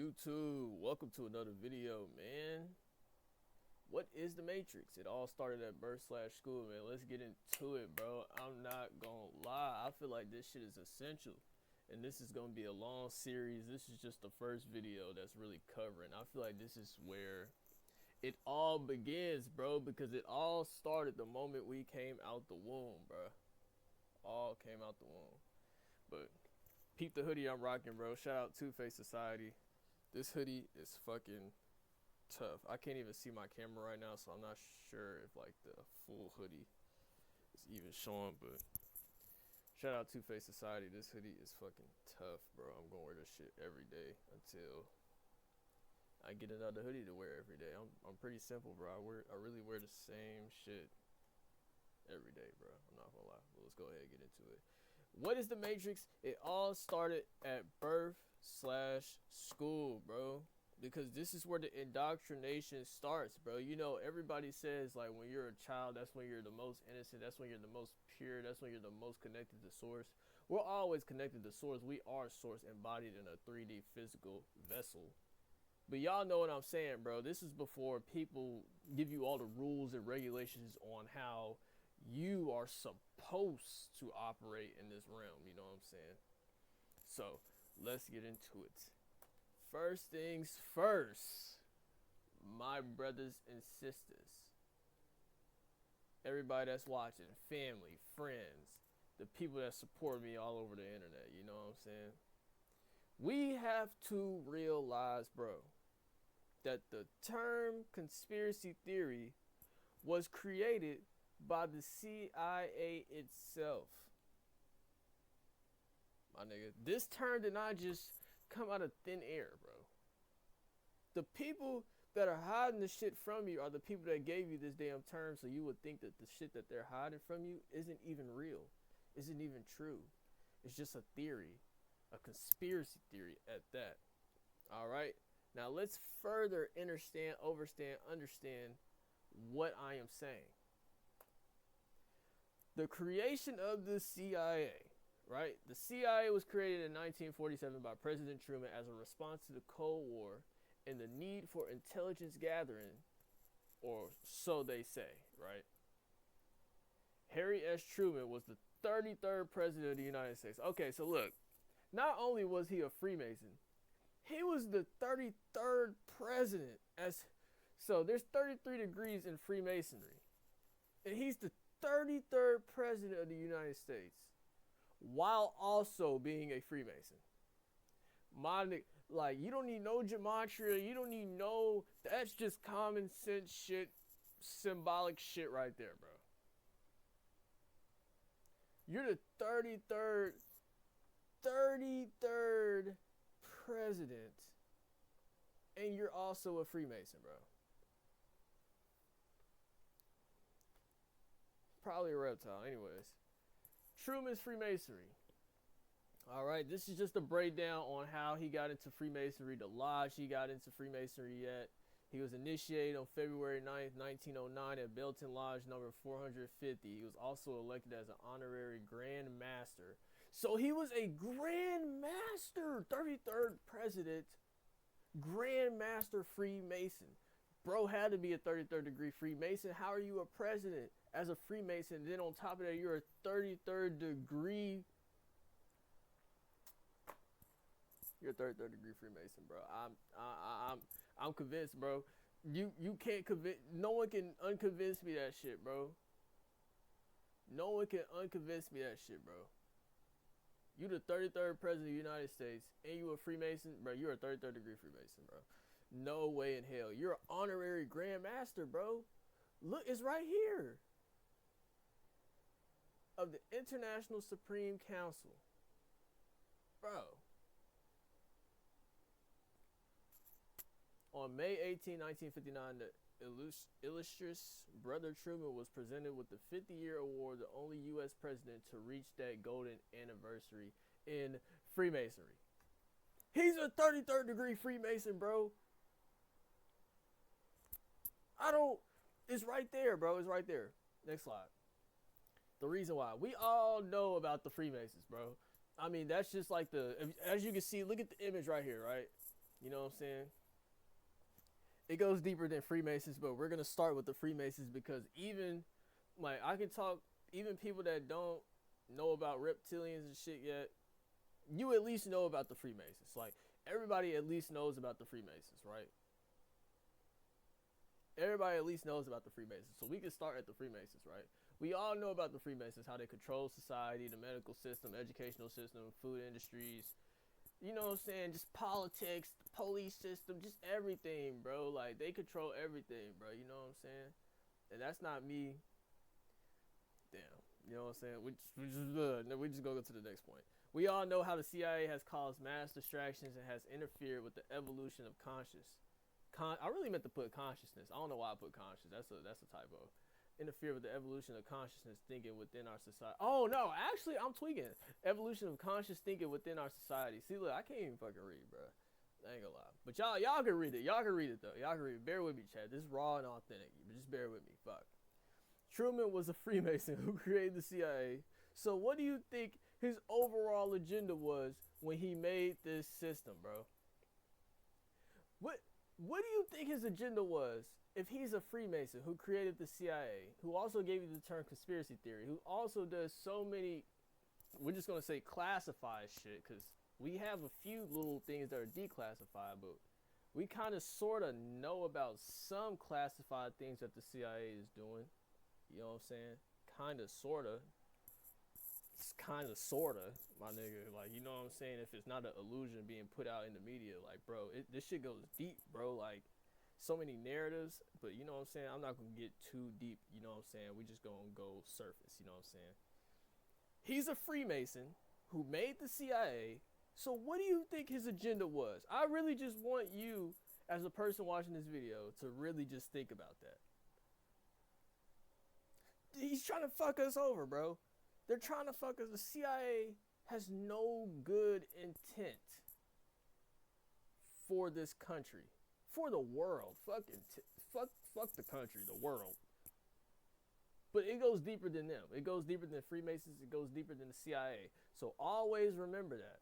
YouTube? Welcome to another video, man. What is the Matrix? It all started at birth/school, man. Let's get into it, bro. I'm not gonna lie. I feel like this shit is essential. And this is gonna be a long series. This is just the first video that's really covering. I feel like this is where it all begins, bro, because it all started the moment we came out the womb, bro. All came out the womb. But peep the hoodie I'm rocking, bro. Shout out Two Face Society. This hoodie is fucking tough. I can't even see my camera right now, so I'm not sure if like the full hoodie is even showing, but shout out Two Face Society. This hoodie is fucking tough, bro. I'm gonna wear this shit every day until I get another hoodie to wear every day. I'm pretty simple, bro. I really wear the same shit every day, bro. I'm not gonna lie. But let's go ahead and get into it. What is the Matrix? It all started at birth/school, bro. Because this is where the indoctrination starts, bro. You know, everybody says like when you're a child, that's when you're the most innocent, that's when you're the most pure, that's when you're the most connected to source. We're always connected to source. We are source embodied in a 3D physical vessel. But y'all know what I'm saying, bro. This is before people give you all the rules and regulations on how you are supposed to operate in this realm. You know what I'm saying? So let's get into it. First things first, my brothers and sisters, everybody that's watching, family, friends, the people that support me all over the internet, you know what I'm saying? We have to realize, bro, that the term conspiracy theory was created by the CIA itself. My nigga, this term did not just come out of thin air, bro. The people that are hiding the shit from you are the people that gave you this damn term, so you would think that the shit that they're hiding from you isn't even real, isn't even true. It's just a theory, a conspiracy theory at that. All right? Now let's further understand what I am saying. The creation of the CIA, right? The CIA was created in 1947 by President Truman as a response to the Cold War and the need for intelligence gathering, or so they say, right? Harry S. Truman was the 33rd president of the United States. Okay, so look, not only was he a Freemason, he was the 33rd president. So there's 33 degrees in Freemasonry. And he's the 33rd president of the United States while also being a Freemason. Like, you don't need no gematria, you don't need no, that's just common sense shit, symbolic shit right there, bro. You're the 33rd president, and you're also a Freemason, bro. Probably a reptile, anyways. Truman's Freemasonry. All right, this is just a breakdown on how he got into Freemasonry, the lodge he got into Freemasonry at. He was initiated on February 9th, 1909 at Belton Lodge number 450. He was also elected as an honorary Grand Master. So he was a Grand Master, 33rd president, Grand Master Freemason. Bro had to be a 33rd degree Freemason. How are you a president as a Freemason? Then on top of that, you're a 33rd degree. You're a 33rd degree Freemason, bro. I'm convinced, bro. You can't convince. No one can unconvince me that shit, bro. No one can unconvince me that shit, bro. You the 33rd president of the United States, and you a Freemason, bro. You're a 33rd degree Freemason, bro. No way in hell. You're an honorary Grand Master, bro. Look, it's right here. Of the International Supreme Council. Bro. On May 18, 1959, the illustrious Brother Truman was presented with the 50-year award, the only U.S. president to reach that golden anniversary in Freemasonry. He's a 33rd degree Freemason, bro. It's right there, bro. It's right there. Next slide. The reason why. We all know about the Freemasons, bro. I mean, that's just like as you can see, look at the image right here, right? You know what I'm saying? It goes deeper than Freemasons, but we're gonna start with the Freemasons because even like I can talk even people that don't know about reptilians and shit yet, you at least know about the Freemasons. Like everybody at least knows about the Freemasons, right? Everybody at least knows about the Freemasons. So we can start at the Freemasons, right? We all know about the Freemasons, how they control society, the medical system, educational system, food industries, you know what I'm saying? Just politics, the police system, just everything, bro. Like they control everything, bro. You know what I'm saying? And that's not me. Damn. You know what I'm saying? We just go to the next point. We all know how the CIA has caused mass distractions and has interfered with the evolution of I really meant to put consciousness. I don't know why I put conscious. That's a typo. Interfere with the evolution of consciousness thinking within our society. Oh no, actually I'm tweaking. Evolution of conscious thinking within our society. See, look, I can't even fucking read, bro. I ain't gonna lie. But y'all can read it. Y'all can read it though. Y'all can read it. Bear with me, Chad. This is raw and authentic. Just bear with me. Fuck. Truman was a Freemason who created the CIA. So what do you think his overall agenda was when he made this system, bro? What do you think his agenda was if he's a Freemason who created the CIA, who also gave you the term conspiracy theory, who also does so many, we're just going to say classified shit, because we have a few little things that are declassified, but we kind of sort of know about some classified things that the CIA is doing. You know what I'm saying? Kind of, sort of. It's kind of, sort of, my nigga. Like, you know what I'm saying? If it's not an illusion being put out in the media, like, bro, this shit goes deep, bro. Like, so many narratives, but you know what I'm saying? I'm not going to get too deep, you know what I'm saying? We just going to go surface, you know what I'm saying? He's a Freemason who made the CIA. So what do you think his agenda was? I really just want you, as a person watching this video, to really just think about that. He's trying to fuck us over, bro. They're trying to fuck us. The CIA has no good intent for this country, for the world. Fuck the country, the world. But it goes deeper than them. It goes deeper than Freemasons. It goes deeper than the CIA. So always remember that.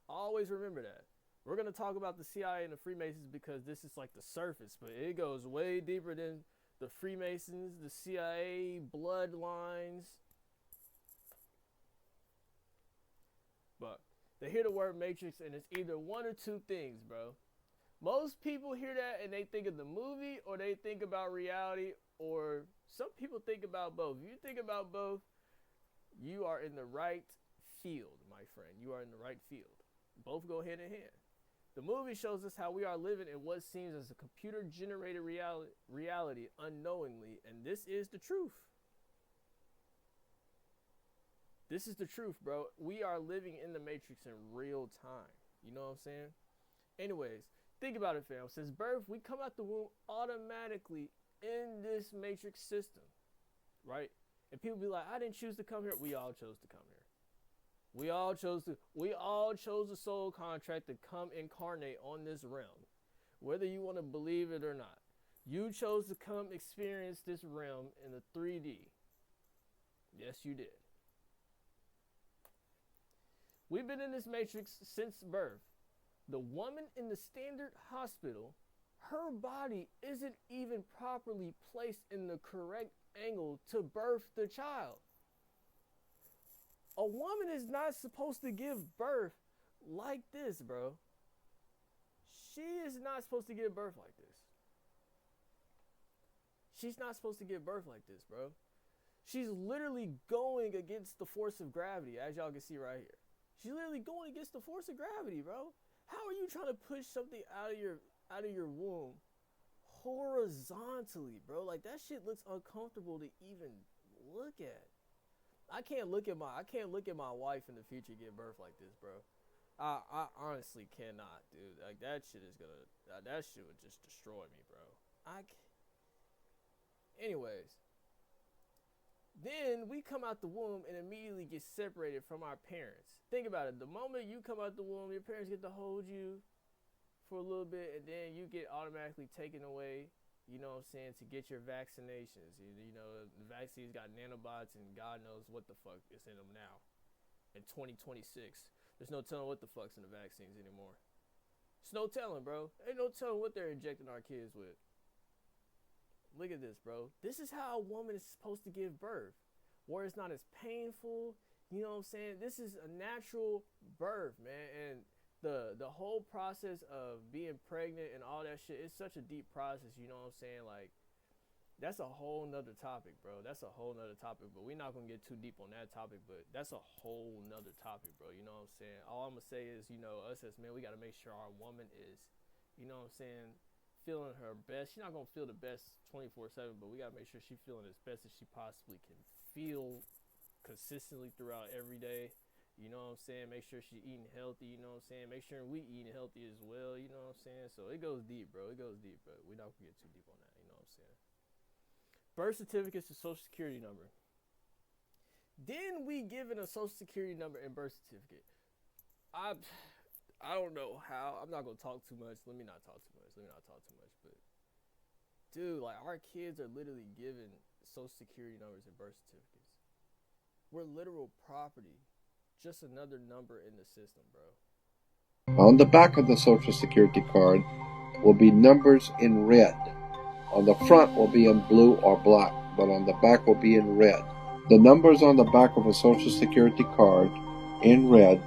Always remember that. We're going to talk about the CIA and the Freemasons because this is like the surface, but it goes way deeper than the Freemasons, the CIA, bloodlines. But they hear the word Matrix and it's either one or two things, bro. Most people hear that and they think of the movie or they think about reality, or some people think about both. If you think about both, you are in the right field, my friend. You are in the right field. Both go hand in hand. The movie shows us how we are living in what seems as a computer-generated reality unknowingly, and this is the truth. This is the truth, bro. We are living in the Matrix in real time. You know what I'm saying? Anyways, think about it, fam. Since birth, we come out the womb automatically in this Matrix system, right? And people be like, I didn't choose to come here. We all chose to come here. We all chose the soul contract to come incarnate on this realm, whether you want to believe it or not. You chose to come experience this realm in the 3D. Yes, you did. We've been in this Matrix since birth. The woman in the standard hospital, her body isn't even properly placed in the correct angle to birth the child. A woman is not supposed to give birth like this, bro. She is not supposed to give birth like this. She's not supposed to give birth like this, bro. She's literally going against the force of gravity, as y'all can see right here. She's literally going against the force of gravity, bro. How are you trying to push something out of your womb horizontally, bro? Like, that shit looks uncomfortable to even look at. I can't look at my wife in the future give birth like this, bro. I honestly cannot, dude. Like, that shit would just destroy me, bro. Anyways, then we come out the womb and immediately get separated from our parents. Think about it. The moment you come out the womb, your parents get to hold you for a little bit, and then you get automatically taken away, you know what I'm saying, to get your vaccinations. You know, the vaccines got nanobots and God knows what the fuck is in them now. In 2026. There's no telling what the fuck's in the vaccines anymore. There's no telling, bro. Ain't no telling what they're injecting our kids with. Look at this, bro. This is how a woman is supposed to give birth, where it's not as painful. You know what I'm saying? This is a natural birth, man. And the whole process of being pregnant and all that shit, it's such a deep process. You know what I'm saying? Like, that's a whole nother topic, bro. That's a whole nother topic, but we're not gonna get too deep on that topic. But that's a whole nother topic, bro. You know what I'm saying? All I'm gonna say is, you know, us as men, we gotta make sure our woman is, you know what I'm saying, feeling her best. She's not gonna feel the best 24/7, but we gotta make sure she's feeling as best as she possibly can feel consistently throughout every day. You know what I'm saying? Make sure she's eating healthy. You know what I'm saying? Make sure we eating healthy as well. You know what I'm saying? So it goes deep, bro. It goes deep, but we're not gonna get too deep on that. You know what I'm saying? Birth certificates to social security number. Then we given a social security number and birth certificate. I don't know how. I'm not gonna talk too much. Let me not talk too much. But dude, like, our kids are literally given social security numbers and birth certificates. We're literal property. Just another number in the system, bro. On the back of the social security card will be numbers in red. On the front will be in blue or black, but on the back will be in red. The numbers on the back of a social security card in red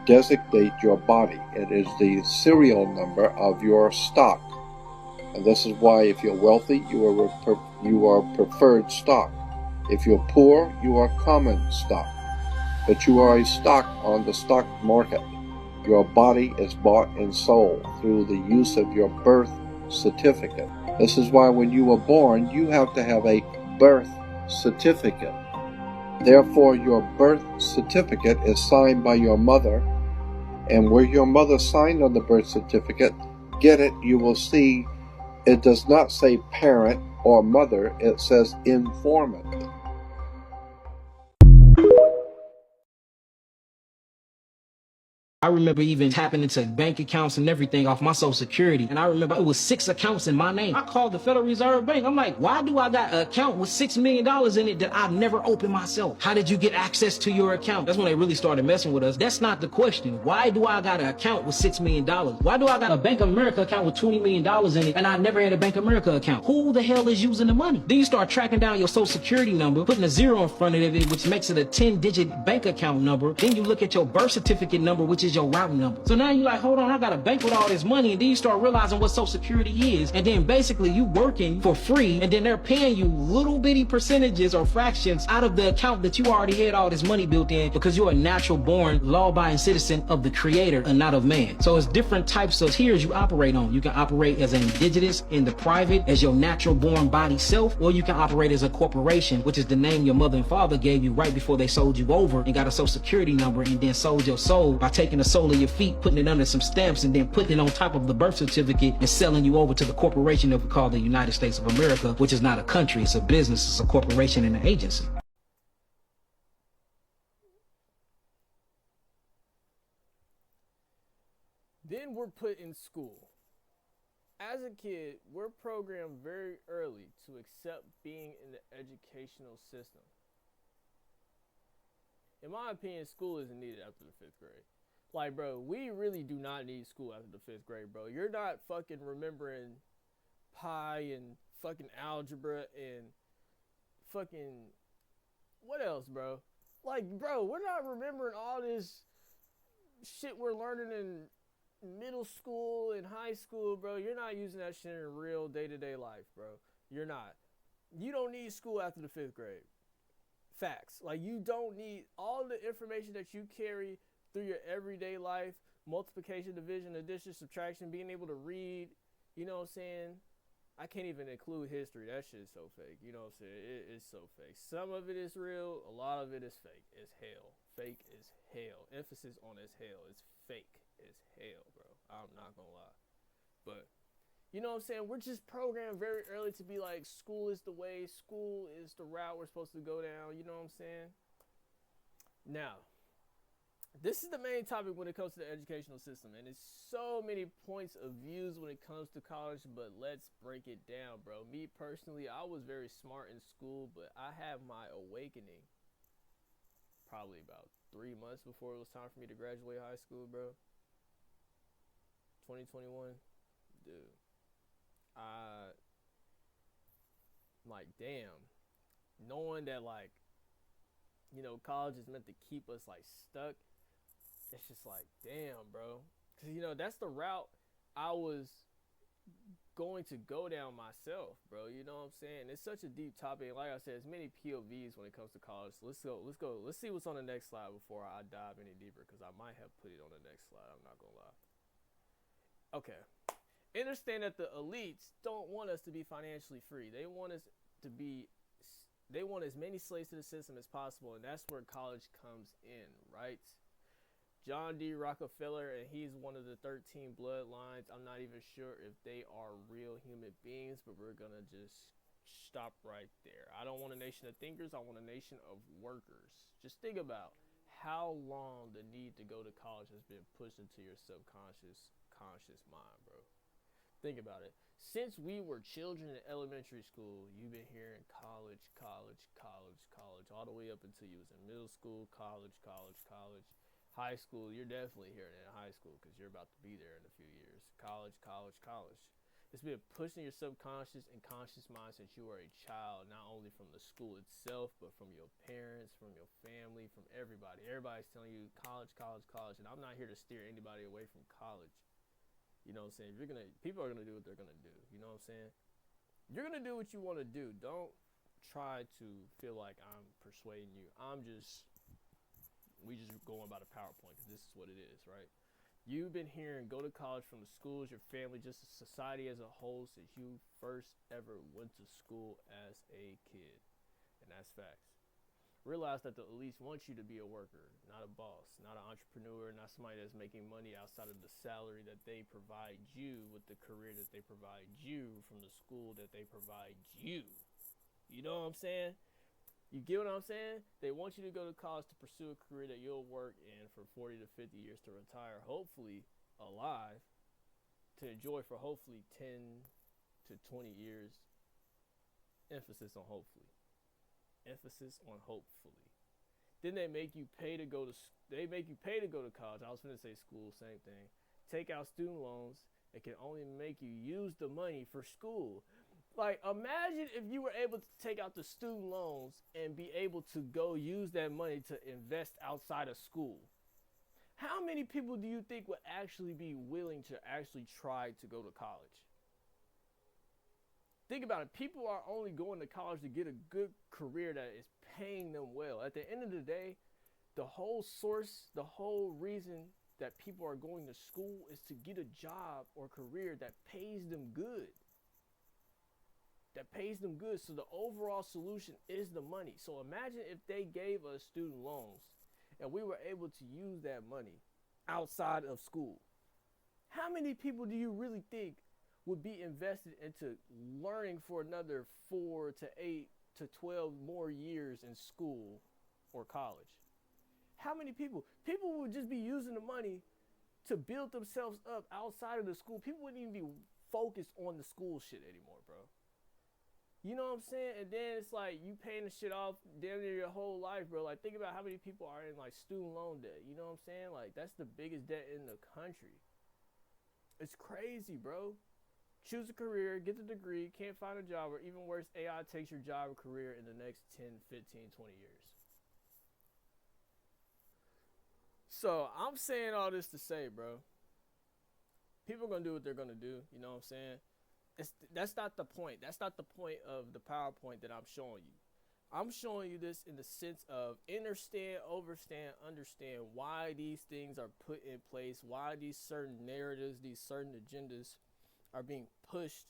designate your body. It is the serial number of your stock. And this is why if you're wealthy, you are preferred stock. If you're poor, you are common stock. But you are a stock on the stock market. Your body is bought and sold through the use of your birth certificate. This is why when you were born, you have to have a birth certificate. Therefore, your birth certificate is signed by your mother, and where your mother signed on the birth certificate, get it, you will see it does not say parent or mother, it says informant. I remember even tapping into bank accounts and everything off my social security. And I remember it was 6 accounts in my name. I called the Federal Reserve Bank. I'm like, why do I got an account with $6 million in it that I've never opened myself? How did you get access to your account? That's when they really started messing with us. That's not the question. Why do I got an account with $6 million? Why do I got a Bank of America account with $20 million in it and I never had a Bank of America account? Who the hell is using the money? Then you start tracking down your social security number, putting a zero in front of it, which makes it a 10-digit bank account number. Then you look at your birth certificate number, which is your routing number. So now you're like, hold on, I got a bank with all this money, and then you start realizing what Social Security is, and then basically you working for free, and then they're paying you little bitty percentages or fractions out of the account that you already had all this money built in because you're a natural born, law-abiding citizen of the Creator and not of man. So it's different types of tiers you operate on. You can operate as an indigenous in the private, as your natural born body self, or you can operate as a corporation, which is the name your mother and father gave you right before they sold you over and got a Social Security number and then sold your soul by taking the sole of your feet, putting it under some stamps, and then putting it on top of the birth certificate and selling you over to the corporation that we call the United States of America, which is not a country, it's a business, it's a corporation and an agency. Then we're put in school. As a kid, we're programmed very early to accept being in the educational system. In my opinion, school isn't needed after the 5th grade. Like, bro, we really do not need school after the 5th grade, bro. You're not fucking remembering pi and fucking algebra and fucking, what else, bro? Like, bro, we're not remembering all this shit we're learning in middle school and high school, bro. You're not using that shit in real day-to-day life, bro. You're not. You don't need school after the 5th grade. Facts. Like, you don't need all the information that you carry through your everyday life, multiplication, division, addition, subtraction, being able to read, you know what I'm saying? I can't even include history. That shit is so fake. You know what I'm saying? It's so fake. Some of it is real. A lot of it is fake. It's hell. Fake is hell. Emphasis on it's hell. It's fake as hell, bro. I'm not gonna lie. But, you know what I'm saying? We're just programmed very early to be like, school is the way. School is the route we're supposed to go down. You know what I'm saying? Now, this is the main topic when it comes to the educational system, and it's so many points of views when it comes to college, but let's break it down, bro. Me personally, I was very smart in school, but I had my awakening probably about 3 months before it was time for me to graduate high school, bro. 2021, dude. I like, damn, knowing that, like, you know, college is meant to keep us like stuck. It's just like, damn, bro. Cause you know that's the route I was going to go down myself, bro. You know what I'm saying? It's such a deep topic. Like I said, there's many POVs when it comes to college. So let's go. Let's see what's on the next slide before I dive any deeper, because I might have put it on the next slide. I'm not gonna lie. Okay. Understand that the elites don't want us to be financially free. They want us to be. They want as many slaves to the system as possible, and that's where college comes in, right? John D. Rockefeller, and he's one of the 13 bloodlines. I'm not even sure if they are real human beings, but we're going to just stop right there. I don't want a nation of thinkers. I want a nation of workers. Just think about how long the need to go to college has been pushed into your conscious mind, bro. Think about it. Since we were children in elementary school, you've been hearing college, all the way up until you was in middle school, college. High school, you're definitely hearing it in high school because you're about to be there in a few years. College. It's been pushed in your subconscious and conscious mind since you were a child, not only from the school itself, but from your parents, from your family, from everybody. Everybody's telling you college, and I'm not here to steer anybody away from college. You know what I'm saying? People are gonna do what they're gonna do. You know what I'm saying? You're gonna do what you want to do. Don't try to feel like I'm persuading you. We just going by the PowerPoint because this is what it is, right? You've been hearing go to college from the schools, your family, just society as a whole since you first ever went to school as a kid, and that's facts. Realize that the elites want you to be a worker, not a boss, not an entrepreneur, not somebody that's making money outside of the salary that they provide you with the career that they provide you from the school that they provide you. You know what I'm saying? You get what I'm saying? They want you to go to college to pursue a career that you'll work in for 40 to 50 years to retire, hopefully alive, to enjoy for hopefully 10 to 20 years. Emphasis on hopefully. Then they make you pay to go to college. I was going to say school, same thing. Take out student loans. It can only make you use the money for school. Like, imagine if you were able to take out the student loans and be able to go use that money to invest outside of school. How many people do you think would actually be willing to actually try to go to college? Think about it. People are only going to college to get a good career that is paying them well. At the end of the day, the whole reason that people are going to school is to get a job or career that pays them good. So the overall solution is the money. So imagine if they gave us student loans and we were able to use that money outside of school. How many people do you really think would be invested into learning for another 4 to 8 to 12 more years in school or college? How many people? People would just be using the money to build themselves up outside of the school. People wouldn't even be focused on the school shit anymore, bro. You know what I'm saying? And then it's like you paying the shit off damn near your whole life, bro. Like, think about how many people are in like student loan debt. You know what I'm saying? Like, that's the biggest debt in the country. It's crazy, bro. Choose a career, get the degree, can't find a job, or even worse, AI takes your job or career in the next 10, 15, 20 years. So I'm saying all this to say, bro, people are going to do what they're going to do. You know what I'm saying? That's not the point. That's not the point of the PowerPoint that I'm showing you. I'm showing you this in the sense of understand why these things are put in place, why these certain narratives, these certain agendas are being pushed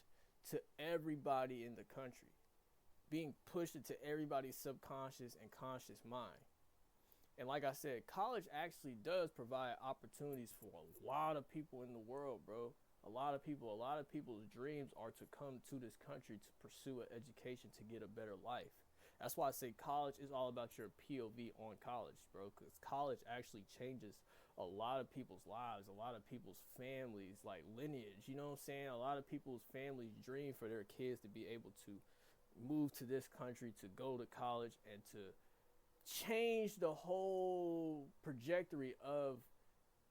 to everybody in the country, being pushed into everybody's subconscious and conscious mind. And like I said, college actually does provide opportunities for a lot of people in the world, bro. A lot of people's dreams are to come to this country to pursue an education to get a better life. That's why I say college is all about your POV on college, bro, because college actually changes a lot of people's lives, a lot of people's families, like lineage, you know what I'm saying? A lot of people's families dream for their kids to be able to move to this country, to go to college, and to change the whole trajectory of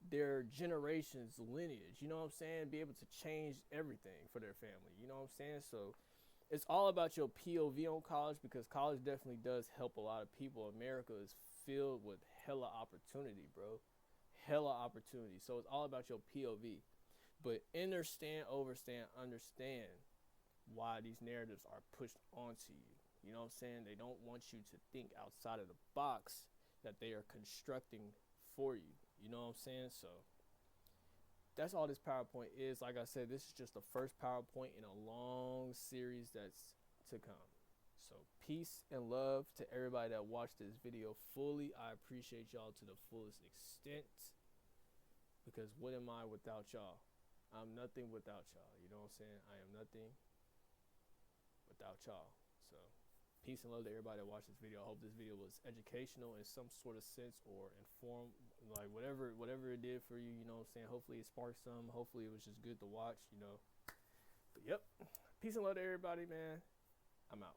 their generation's lineage. You know what I'm saying? Be able to change everything for their family. You know what I'm saying? So it's all about your POV on college, because college definitely does help a lot of people. America is filled with hella opportunity, bro. Hella opportunity. So it's all about your POV. But understand why these narratives are pushed onto you. You know what I'm saying? They don't want you to think outside of the box that they are constructing for you. You know what I'm saying? So that's all this PowerPoint is. Like I said, this is just the first PowerPoint in a long series that's to come. So peace and love to everybody that watched this video fully. I appreciate y'all to the fullest extent, because what am I without y'all? I'm nothing without y'all. You know what I'm saying? I am nothing without y'all. So peace and love to everybody that watched this video. I hope this video was educational in some sort of sense, or inform, like whatever it did for you. You know what I'm saying? Hopefully it sparked some. Hopefully it was just good to watch, you know. But yep, peace and love to everybody, man. I'm out.